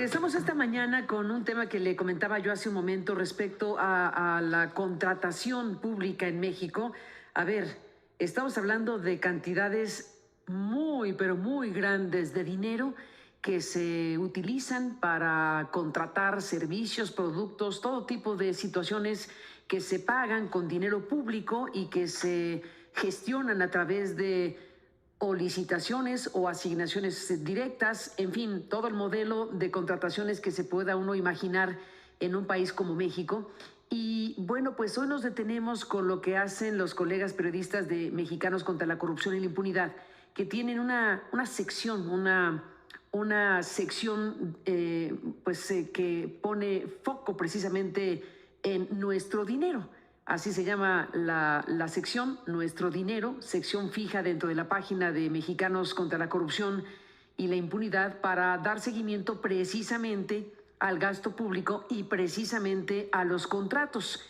Regresamos esta mañana con un tema que le comentaba yo hace un momento respecto a la contratación pública en México. A ver, estamos hablando de cantidades muy, pero muy grandes de dinero que se utilizan para contratar servicios, productos, todo tipo de situaciones que se pagan con dinero público y que se gestionan a través de o licitaciones o asignaciones directas, en fin, todo el modelo de contrataciones que se pueda uno imaginar en un país como México. Y bueno, pues hoy nos detenemos con lo que hacen los colegas periodistas de Mexicanos contra la Corrupción y la Impunidad, que tienen una sección, una sección que pone foco precisamente en nuestro dinero. Así se llama la sección, Nuestro Dinero, sección fija dentro de la página de Mexicanos contra la Corrupción y la Impunidad, para dar seguimiento precisamente al gasto público y precisamente a los contratos.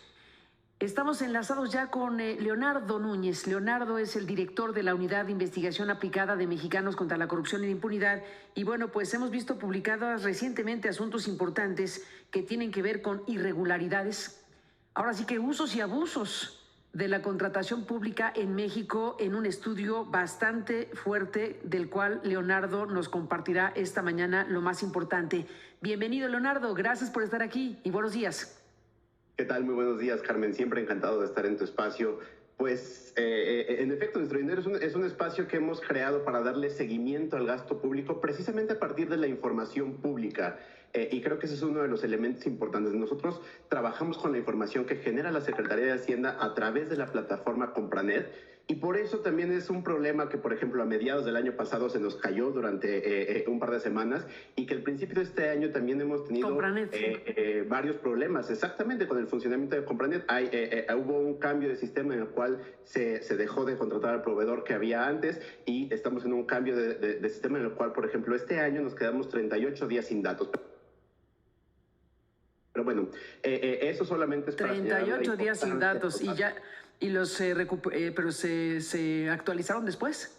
Estamos enlazados ya con Leonardo Núñez. Leonardo es el director de la Unidad de Investigación Aplicada de Mexicanos contra la Corrupción y la Impunidad. Y bueno, pues hemos visto publicados recientemente asuntos importantes que tienen que ver con irregularidades. Ahora sí que usos y abusos de la contratación pública en México, en un estudio bastante fuerte del cual Leonardo nos compartirá esta mañana lo más importante. Bienvenido, Leonardo, gracias por estar aquí y buenos días. ¿Qué tal? Muy buenos días, Carmen. Siempre encantado de estar en tu espacio. Pues, en efecto, Nuestro Dinero es un espacio que hemos creado para darle seguimiento al gasto público precisamente a partir de la información pública. Y creo que ese es uno de los elementos importantes. Nosotros trabajamos con la información que genera la Secretaría de Hacienda a través de la plataforma Compranet. Y por eso también es un problema que, por ejemplo, a mediados del año pasado se nos cayó durante un par de semanas, y que al principio de este año también hemos tenido varios problemas exactamente con el funcionamiento de Compranet. Hubo un cambio de sistema en el cual se dejó de contratar al proveedor que había antes, y estamos en un cambio de sistema en el cual, por ejemplo, este año nos quedamos 38 días sin datos. Pero bueno, eso solamente es para 38 días sin datos y los pero se actualizaron después.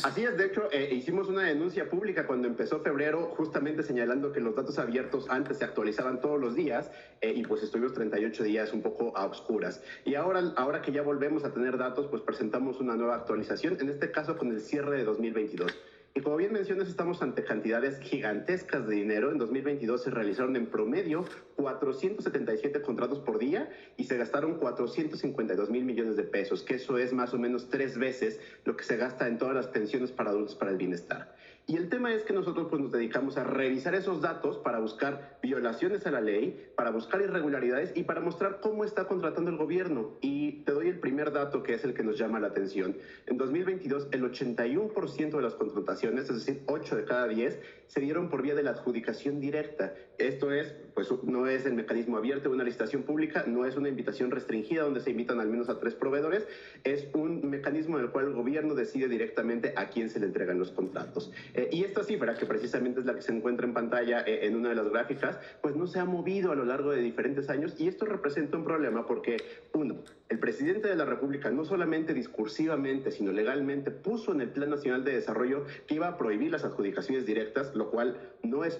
Así es, de hecho, hicimos una denuncia pública cuando empezó febrero, justamente señalando que los datos abiertos antes se actualizaban todos los días, y pues estuvimos 38 días un poco a oscuras. Y ahora que ya volvemos a tener datos, pues presentamos una nueva actualización, en este caso con el cierre de 2022. Y como bien mencionas, estamos ante cantidades gigantescas de dinero. En 2022 se realizaron en promedio 477 contratos por día y se gastaron 452 mil millones de pesos, que eso es más o menos 3 veces lo que se gasta en todas las pensiones para adultos para el bienestar. Y el tema es que nosotros pues nos dedicamos a revisar esos datos para buscar violaciones a la ley, para buscar irregularidades y para mostrar cómo está contratando el gobierno. Y te doy el primer dato, que es el que nos llama la atención. En 2022, el 81% de las contrataciones, es decir, 8 de cada 10, se dieron por vía de la adjudicación directa. Esto es, pues no es el mecanismo abierto de una licitación pública, no es una invitación restringida donde se invitan al menos a 3 proveedores, es un mecanismo en el cual el gobierno decide directamente a quién se le entregan los contratos. Y esta cifra, que precisamente es la que se encuentra en pantalla en una de las gráficas, pues no se ha movido a lo largo de diferentes años, y esto representa un problema porque, uno, el presidente de la República no solamente discursivamente, sino legalmente puso en el Plan Nacional de Desarrollo que iba a prohibir las adjudicaciones directas, lo cual no es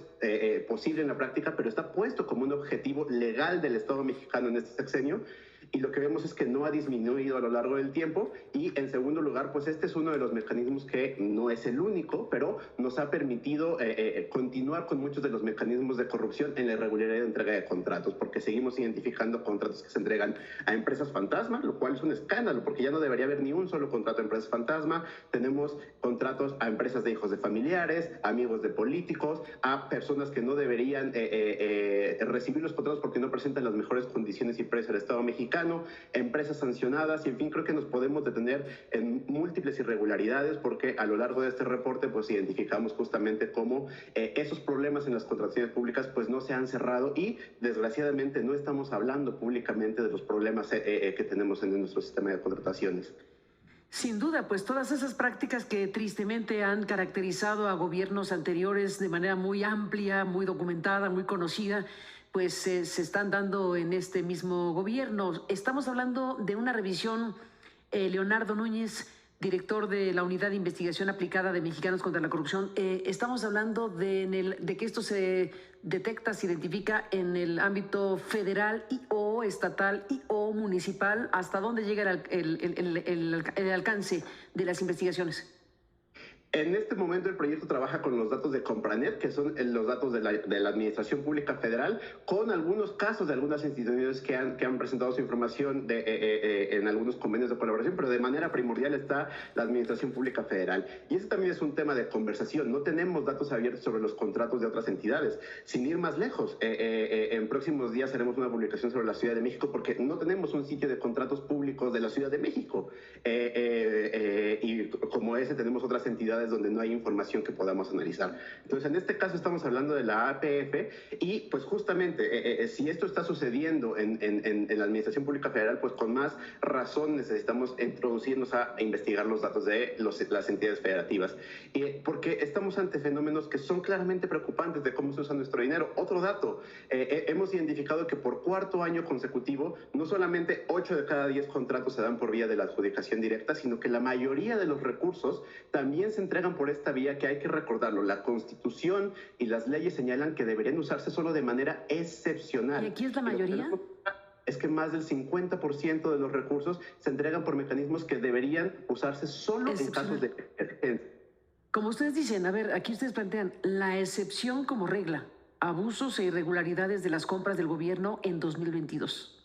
posible en la práctica, pero está puesto como un objetivo legal del Estado mexicano en este sexenio. Y lo que vemos es que no ha disminuido a lo largo del tiempo. Y en segundo lugar, pues este es uno de los mecanismos que no es el único, pero nos ha permitido continuar con muchos de los mecanismos de corrupción en la irregularidad de entrega de contratos, porque seguimos identificando contratos que se entregan a empresas fantasma, lo cual es un escándalo, porque ya no debería haber ni un solo contrato a empresas fantasma. Tenemos contratos a empresas de hijos de familiares, amigos de políticos, a personas que no deberían recibir los contratos porque no presentan las mejores condiciones y precios del Estado mexicano, empresas sancionadas, y en fin, creo que nos podemos detener en múltiples irregularidades, porque a lo largo de este reporte pues identificamos justamente cómo esos problemas en las contrataciones públicas pues no se han cerrado, y desgraciadamente no estamos hablando públicamente de los problemas que tenemos en nuestro sistema de contrataciones. Sin duda, pues todas esas prácticas que tristemente han caracterizado a gobiernos anteriores de manera muy amplia, muy documentada, muy conocida, pues se están dando en este mismo gobierno. Estamos hablando de una revisión, Leonardo Núñez, director de la Unidad de Investigación Aplicada de Mexicanos contra la Corrupción. Estamos hablando de que esto se detecta, se identifica en el ámbito federal y o estatal y o municipal. ¿Hasta dónde llega el alcance de las investigaciones? En este momento el proyecto trabaja con los datos de Compranet, que son los datos de la Administración Pública Federal, con algunos casos de algunas instituciones que han presentado su información en algunos convenios de colaboración, pero de manera primordial está la Administración Pública Federal. Y ese también es un tema de conversación. No tenemos datos abiertos sobre los contratos de otras entidades. Sin ir más lejos, en próximos días haremos una publicación sobre la Ciudad de México porque no tenemos un sitio de contratos públicos de la Ciudad de México. Y como ese tenemos otras entidades donde no hay información que podamos analizar. Entonces, en este caso estamos hablando de la APF y pues justamente si esto está sucediendo en la Administración Pública Federal, pues con más razón necesitamos introducirnos a investigar los datos de las entidades federativas. Porque estamos ante fenómenos que son claramente preocupantes de cómo se usa nuestro dinero. Otro dato, hemos identificado que por cuarto año consecutivo, no solamente 8 de cada 10 contratos se dan por vía de la adjudicación directa, sino que la mayoría de los recursos también se entregan por esta vía, que hay que recordarlo. La Constitución y las leyes señalan que deberían usarse solo de manera excepcional. ¿Y aquí es la mayoría? Es que más del 50% de los recursos se entregan por mecanismos que deberían usarse solo en casos de emergencia. Como ustedes dicen, a ver, aquí ustedes plantean la excepción como regla, abusos e irregularidades de las compras del gobierno en 2022.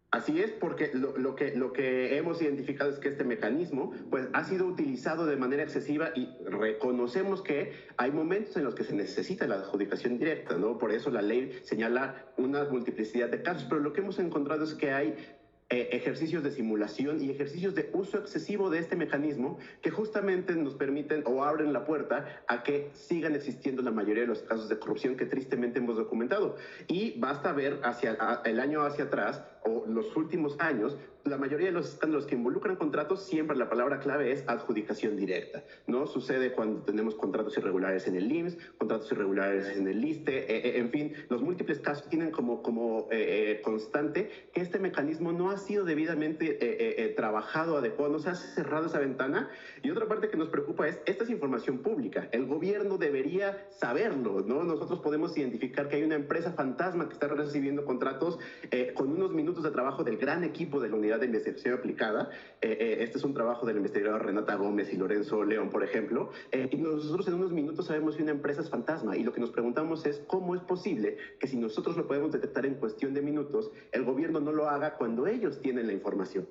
Así es, porque lo que hemos identificado es que este mecanismo pues, ha sido utilizado de manera excesiva y reconocemos que hay momentos en los que se necesita la adjudicación directa, ¿no? Por eso la ley señala una multiplicidad de casos, pero lo que hemos encontrado es que hay ejercicios de simulación y ejercicios de uso excesivo de este mecanismo que justamente nos permiten o abren la puerta a que sigan existiendo la mayoría de los casos de corrupción que tristemente hemos documentado. Y basta ver el año hacia atrás o los últimos años, la mayoría de los escándalos que involucran contratos, siempre la palabra clave es adjudicación directa, ¿no? Sucede cuando tenemos contratos irregulares en el IMSS, contratos irregulares en el ISSSTE, en fin, los múltiples casos tienen como constante que este mecanismo no ha sido debidamente trabajado, adecuado, no se ha cerrado esa ventana. Y otra parte que nos preocupa es, esta es información pública, el gobierno debería saberlo, ¿no? Nosotros podemos identificar que hay una empresa fantasma que está recibiendo contratos con unos minutos de trabajo del gran equipo de la Unidad de Investigación Aplicada. Este es un trabajo de la investigadora Renata Gómez y Lorenzo León, por ejemplo, y nosotros en unos minutos sabemos que una empresa es fantasma, y lo que nos preguntamos es cómo es posible que si nosotros lo podemos detectar en cuestión de minutos, el gobierno no lo haga cuando ellos tienen la información.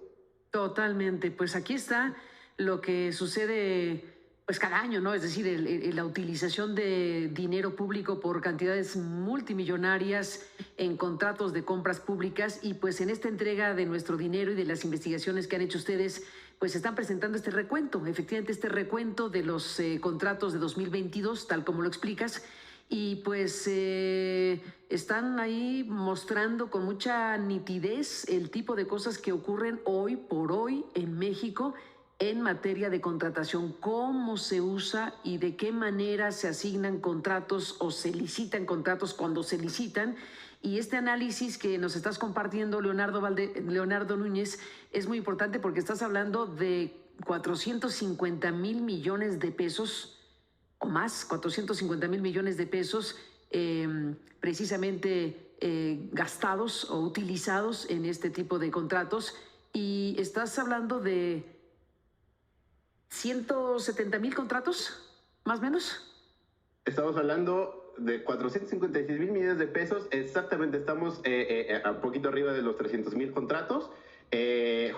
Totalmente, pues aquí está lo que sucede pues cada año, ¿no? Es decir, la utilización de dinero público por cantidades multimillonarias en contratos de compras públicas, y pues en esta entrega de nuestro dinero y de las investigaciones que han hecho ustedes, pues están presentando este recuento, efectivamente este recuento de los contratos de 2022, tal como lo explicas, y pues están ahí mostrando con mucha nitidez el tipo de cosas que ocurren hoy por hoy en México en materia de contratación, cómo se usa y de qué manera se asignan contratos o se licitan contratos cuando se licitan. Y este análisis que nos estás compartiendo, Leonardo Núñez, es muy importante porque estás hablando de 450,000 millones de pesos o más, 450,000 millones de pesos precisamente gastados o utilizados en este tipo de contratos. Y estás hablando de 170,000 contratos, más o menos. Estamos hablando de 456,000 millones de pesos, exactamente estamos a poquito arriba de los 300,000 contratos.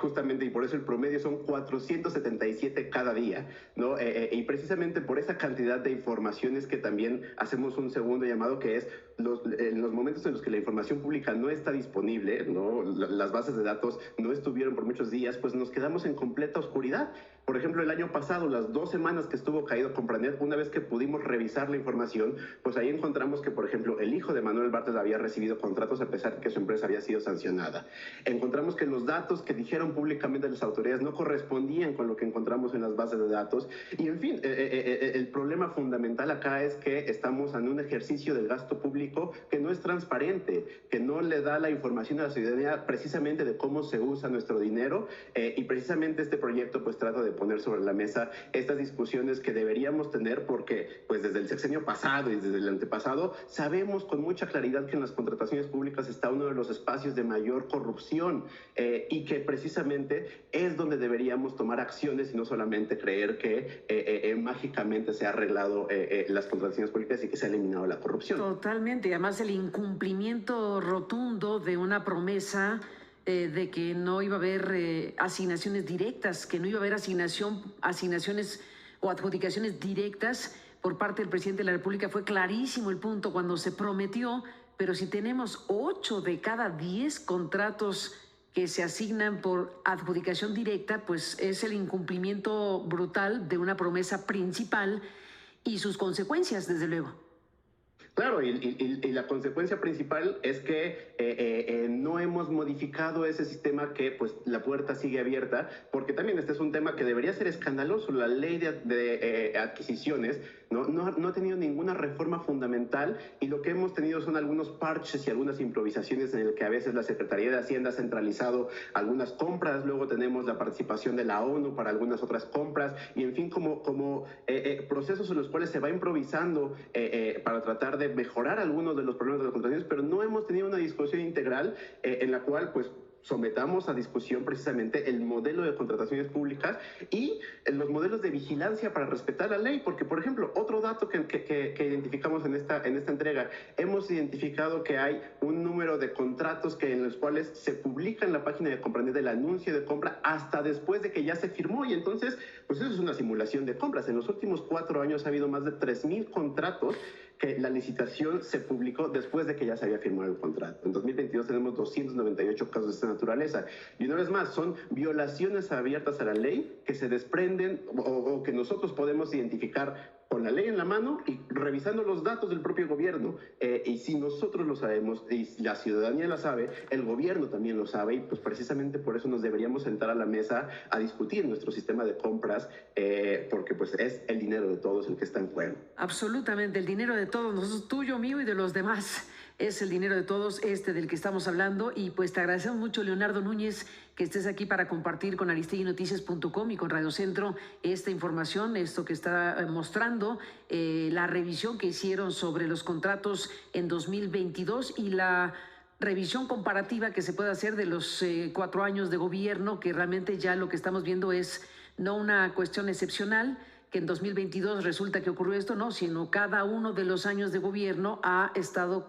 Justamente, y por eso el promedio son 477 cada día, ¿no? Y precisamente por esa cantidad de informaciones que también hacemos un segundo llamado, que es en los momentos en los que la información pública no está disponible, ¿no? Las bases de datos no estuvieron por muchos días, pues nos quedamos en completa oscuridad. Por ejemplo, el año pasado, las 2 semanas que estuvo caído Compranet, una vez que pudimos revisar la información, pues ahí encontramos que, por ejemplo, el hijo de Manuel Bartlett había recibido contratos a pesar de que su empresa había sido sancionada. Encontramos que los datos que dijeron públicamente las autoridades no correspondían con lo que encontramos en las bases de datos. Y en fin, el problema fundamental acá es que estamos en un ejercicio del gasto público que no es transparente, que no le da la información a la ciudadanía precisamente de cómo se usa nuestro dinero, y precisamente este proyecto pues trata de poner sobre la mesa estas discusiones que deberíamos tener, porque pues desde el sexenio pasado y desde el antepasado sabemos con mucha claridad que en las contrataciones públicas está uno de los espacios de mayor corrupción, y que precisamente es donde deberíamos tomar acciones y no solamente creer que mágicamente se ha arreglado las contrataciones públicas y que se ha eliminado la corrupción. Totalmente, y además el incumplimiento rotundo de una promesa de que no iba a haber asignaciones directas, que no iba a haber asignaciones o adjudicaciones directas por parte del presidente de la República. Fue clarísimo el punto cuando se prometió, pero si tenemos 8 de cada 10 contratos que se asignan por adjudicación directa, pues es el incumplimiento brutal de una promesa principal y sus consecuencias, desde luego. Claro, y la consecuencia principal es que no hemos modificado ese sistema, que pues la puerta sigue abierta, porque también este es un tema que debería ser escandaloso. La ley de adquisiciones no ha tenido ninguna reforma fundamental, y lo que hemos tenido son algunos parches y algunas improvisaciones en el que a veces la Secretaría de Hacienda ha centralizado algunas compras, luego tenemos la participación de la ONU para algunas otras compras, y en fin, como procesos en los cuales se va improvisando para tratar de mejorar algunos de los problemas de las contrataciones, pero no hemos tenido una discusión integral en la cual pues sometamos a discusión precisamente el modelo de contrataciones públicas y los modelos de vigilancia para respetar la ley. Porque, por ejemplo, otro dato que identificamos en esta entrega, hemos identificado que hay un número de contratos en los cuales se publica en la página de Compranet el anuncio de compra hasta después de que ya se firmó, y entonces pues eso es una simulación de compras. En los últimos 4 años ha habido más de 3,000 contratos que la licitación se publicó después de que ya se había firmado el contrato. En 2022 tenemos 298 casos de esta naturaleza. Y una vez más, son violaciones abiertas a la ley que se desprenden o que nosotros podemos identificar con la ley en la mano y revisando los datos del propio gobierno. Y si nosotros lo sabemos y la ciudadanía lo sabe, el gobierno también lo sabe, y pues precisamente por eso nos deberíamos sentar a la mesa a discutir nuestro sistema de compras, porque pues es el dinero de todos el que está en juego. Absolutamente, el dinero de todos, nosotros, tuyo, mío y de los demás. Es el dinero de todos del que estamos hablando, y pues te agradecemos mucho, Leonardo Núñez, que estés aquí para compartir con aristeguinoticias.com y con Radio Centro esta información, esto que está mostrando la revisión que hicieron sobre los contratos en 2022 y la revisión comparativa que se puede hacer de los 4 años de gobierno, que realmente ya lo que estamos viendo es no una cuestión excepcional, que en 2022 resulta que ocurrió esto, no, sino cada uno de los años de gobierno ha estado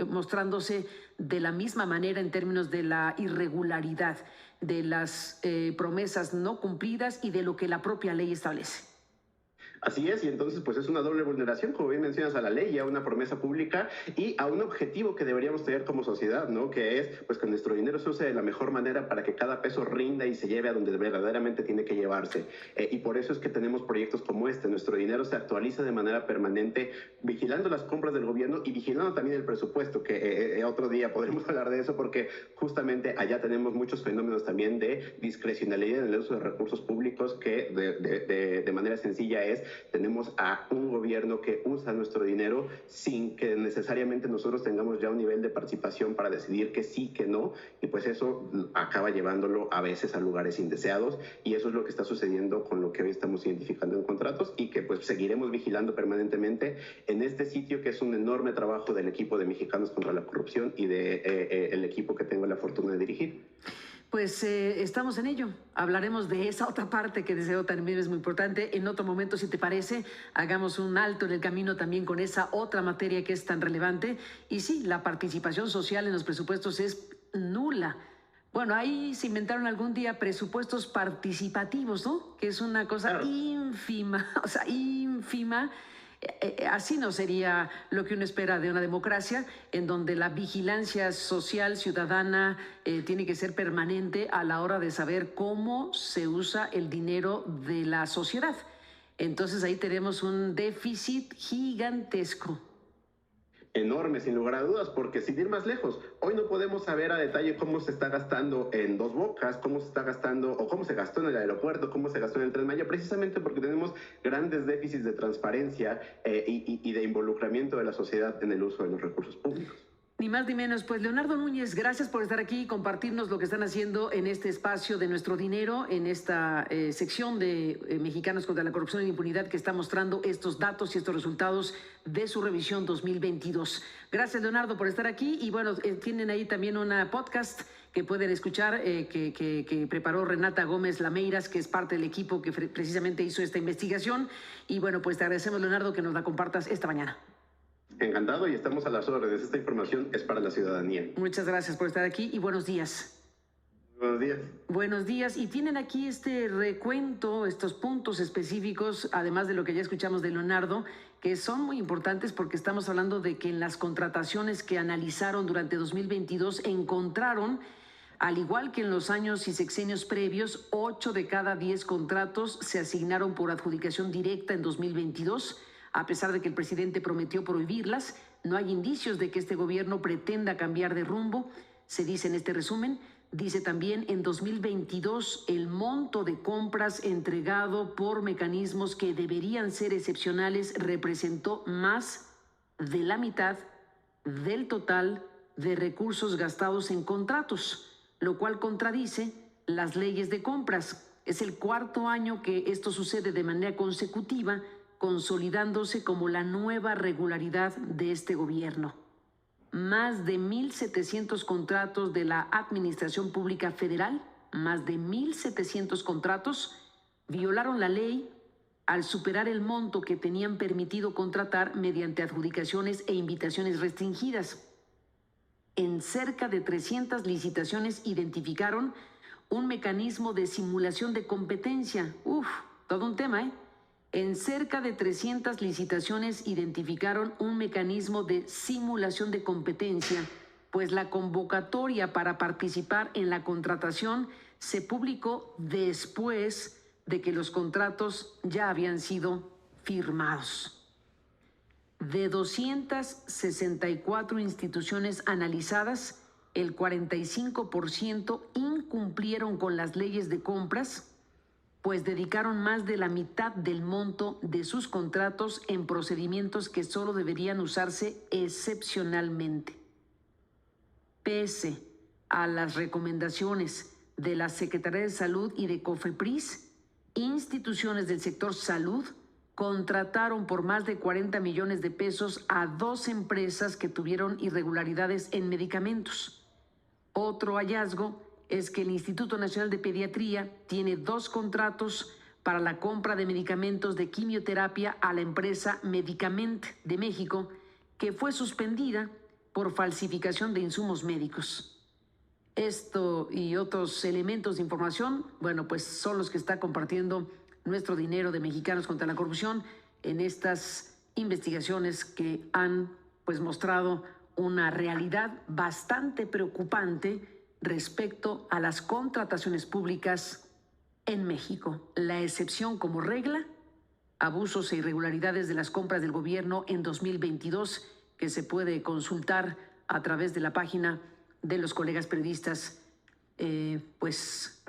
mostrándose de la misma manera en términos de la irregularidad, de las promesas no cumplidas y de lo que la propia ley establece. Así es, y entonces pues es una doble vulneración, como bien mencionas, a la ley y a una promesa pública y a un objetivo que deberíamos tener como sociedad, ¿no? Que es pues que nuestro dinero se use de la mejor manera para que cada peso rinda y se lleve a donde verdaderamente tiene que llevarse. Y por eso es que tenemos proyectos como este. Nuestro dinero se actualiza de manera permanente, vigilando las compras del gobierno y vigilando también el presupuesto, que otro día podremos hablar de eso, porque justamente allá tenemos muchos fenómenos también de discrecionalidad en el uso de recursos públicos, que de manera sencilla tenemos a un gobierno que usa nuestro dinero sin que necesariamente nosotros tengamos ya un nivel de participación para decidir que sí, que no, y pues eso acaba llevándolo a veces a lugares indeseados, y eso es lo que está sucediendo con lo que hoy estamos identificando en contratos y que pues seguiremos vigilando permanentemente en este sitio, que es un enorme trabajo del equipo de Mexicanos contra la Corrupción y el equipo que tengo la fortuna de dirigir. Pues estamos en ello. Hablaremos de esa otra parte que deseo también es muy importante. En otro momento, si te parece, hagamos un alto en el camino también con esa otra materia que es tan relevante. Y sí, la participación social en los presupuestos es nula. Bueno, ahí se inventaron algún día presupuestos participativos, ¿no? Que es una cosa ínfima, o sea, ínfima. Así no sería lo que uno espera de una democracia, en donde la vigilancia social ciudadana tiene que ser permanente a la hora de saber cómo se usa el dinero de la sociedad. Entonces ahí tenemos un déficit gigantesco. Enorme, sin lugar a dudas, porque sin ir más lejos, hoy no podemos saber a detalle cómo se está gastando en Dos Bocas, cómo se está gastando o cómo se gastó en el aeropuerto, cómo se gastó en el Tren Maya, precisamente porque tenemos grandes déficits de transparencia y de involucramiento de la sociedad en el uso de los recursos públicos. Ni más ni menos. Pues Leonardo Núñez, gracias por estar aquí y compartirnos lo que están haciendo en este espacio de Nuestro Dinero, en esta sección de Mexicanos contra la Corrupción y la Impunidad, que está mostrando estos datos y estos resultados de su revisión 2022. Gracias, Leonardo, por estar aquí. Y bueno, tienen ahí también una podcast que pueden escuchar, que preparó Renata Gómez Lameiras, que es parte del equipo que precisamente hizo esta investigación. Y bueno, pues te agradecemos, Leonardo, que nos la compartas esta mañana. Encantado, y estamos a las órdenes. Esta información es para la ciudadanía. Muchas gracias por estar aquí y buenos días. Buenos días. Buenos días. Y tienen aquí este recuento, estos puntos específicos, además de lo que ya escuchamos de Leonardo, que son muy importantes porque estamos hablando de que en las contrataciones que analizaron durante 2022 encontraron, al igual que en los años y sexenios previos, 8 de cada 10 contratos se asignaron por adjudicación directa en 2022. A pesar de que el presidente prometió prohibirlas, no hay indicios de que este gobierno pretenda cambiar de rumbo. Se dice en este resumen, dice también en 2022 el monto de compras entregado por mecanismos que deberían ser excepcionales representó más de la mitad del total de recursos gastados en contratos, lo cual contradice las leyes de compras. Es el cuarto año que esto sucede de manera consecutiva, consolidándose como la nueva regularidad de este gobierno. Más de 1,700 contratos de la Administración Pública Federal, más de 1,700 contratos, violaron la ley al superar el monto que tenían permitido contratar mediante adjudicaciones e invitaciones restringidas. En cerca de 300 licitaciones identificaron un mecanismo de simulación de competencia. Todo un tema, ¿eh? En cerca de 300 licitaciones identificaron un mecanismo de simulación de competencia, pues la convocatoria para participar en la contratación se publicó después de que los contratos ya habían sido firmados. De 264 instituciones analizadas, el 45% incumplieron con las leyes de compras, pues dedicaron más de la mitad del monto de sus contratos en procedimientos que solo deberían usarse excepcionalmente. Pese a las recomendaciones de la Secretaría de Salud y de COFEPRIS, instituciones del sector salud contrataron por más de 40 millones de pesos a 2 empresas que tuvieron irregularidades en medicamentos. Otro hallazgo es que el Instituto Nacional de Pediatría tiene 2 contratos para la compra de medicamentos de quimioterapia a la empresa Medicament de México, que fue suspendida por falsificación de insumos médicos. Esto y otros elementos de información, bueno, pues son los que está compartiendo Nuestro Dinero de Mexicanos contra la Corrupción en estas investigaciones que han pues mostrado una realidad bastante preocupante respecto a las contrataciones públicas en México. La excepción como regla, abusos e irregularidades de las compras del gobierno en 2022, que se puede consultar a través de la página de los colegas periodistas, pues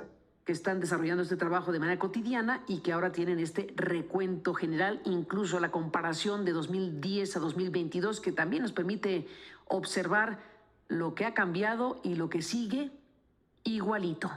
que están desarrollando este trabajo de manera cotidiana y que ahora tienen este recuento general, incluso la comparación de 2010 a 2022, que también nos permite observar lo que ha cambiado y lo que sigue igualito.